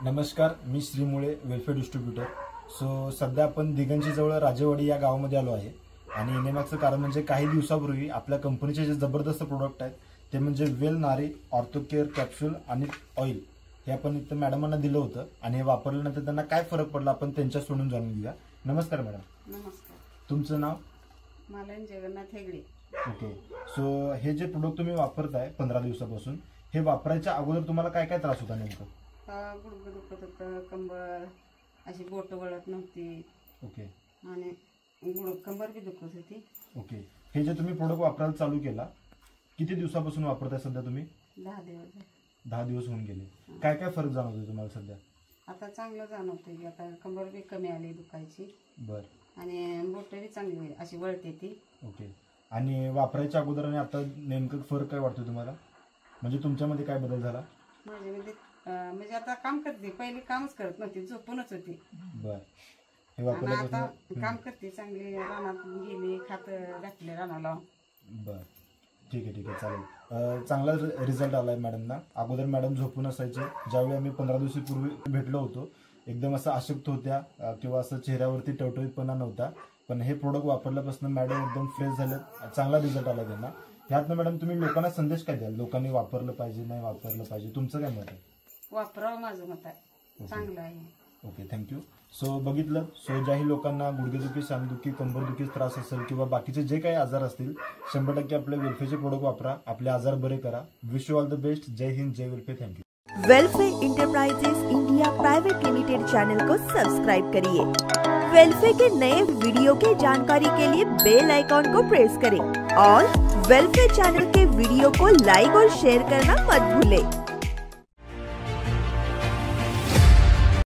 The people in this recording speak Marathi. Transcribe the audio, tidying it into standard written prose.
नमस्कार, मी श्रीमुळे वेलफेअर डिस्ट्रीब्युटर. सो सध्या आपण दिगंजी जवळ राजेवाडी या गावामध्ये आलो आहे आणि येण्यामागचं कारण म्हणजे काही दिवसापूर्वी आपल्या कंपनीचे जे जबरदस्त प्रोडक्ट आहेत ते म्हणजे वेल नारी ऑर्थोकेअर कॅप्सूल आणि ऑइल हे आपण इथं मॅडमांना दिलं होतं आणि हे वापरल्यानंतर त्यांना काय फरक पडला आपण त्यांच्या तोंडून जाणून घेऊया. नमस्कार मॅडम. नमस्कार. तुमचं नाव? मालन जगन्नाथ हेगडे. ओके. सो हे जे प्रोडक्ट तुम्ही वापरताय 15 दिवसापासून, हे वापरायच्या अगोदर तुम्हाला काय काय त्रास होता नेमकं? गुडघं दुखत होतं, कंबर अशी बोट वळत नव्हती. ओके. आणि कंबर बी दुखत होती. ओके. हे जे तुम्ही प्रोडक्ट वापरायला चालू केला, किती दिवसापासून वापरताय सध्या तुम्ही? 10 दिवस झाले. 10 दिवस होऊन गेले. काय काय फरक जाणवतोय तुम्हाला सध्या? आता चांगलं जाणवतंय की आता कंबर बी कमी आली दुखायची. बर. आणि बोट बी चांगली अशी वळते ती. ओके. आणि वापरायच्या अगोदर आणि आता नेमकं फरक काय वाटतोय तुम्हाला? म्हणजे तुमच्यामध्ये काय बदल झाला? माझ्यामध्ये म्हणजे आता काम करते, पहिले कामच करत नव्हती, झोपूनच होती. बर. हे आणि आता काम करते, चांगली रानात गेली, खात घातले रानाला. बर. ठीक आहे चालेल. चांगला रिझल्ट आलाय मॅडमना. अगोदर मॅडम झोपून असायचे. ज्यावेळी आम्ही 15 दिवसापूर्वी भेटलो होतो, एकदम असं अशक्त होत्या किंवा असं चेहऱ्यावरती टवटवीतपणा नव्हता. पण हे प्रोडक्ट वापरल्यापासून मॅडम एकदम फ्रेश झाले, चांगला रिझल्ट आला त्यांना. ह्यातनं मॅडम तुम्ही लोकांना संदेश काय द्याल? लोकांनी वापरलं पाहिजे, नाही वापरलं पाहिजे, तुमचं काय मत आहे? वापरावं, माझं मत आहे, चांगलं आहे. Okay, thank you. सो बघितलं, सो ज्याही लोकांना गुडघेदुखी, सांधदुखी, कंबरदुखी त्रास असेल किंवा बाकीचे जे काही आजार असतील, 100% आपले वेलफेअरचे प्रोडक्ट वापरा, आपले आजार बरे करा. Wish you all the best. Jai Hind, जय welfare. Thank you. Welfare enterprises India private limited channel को सब्सक्राइब करिए। वेलफेयर के नए वीडियो की जानकारी के लिए बेल आइकॉन को प्रेस करें और वेलफेयर चैनल के वीडियो को लाइक और शेयर करना मत भूलें।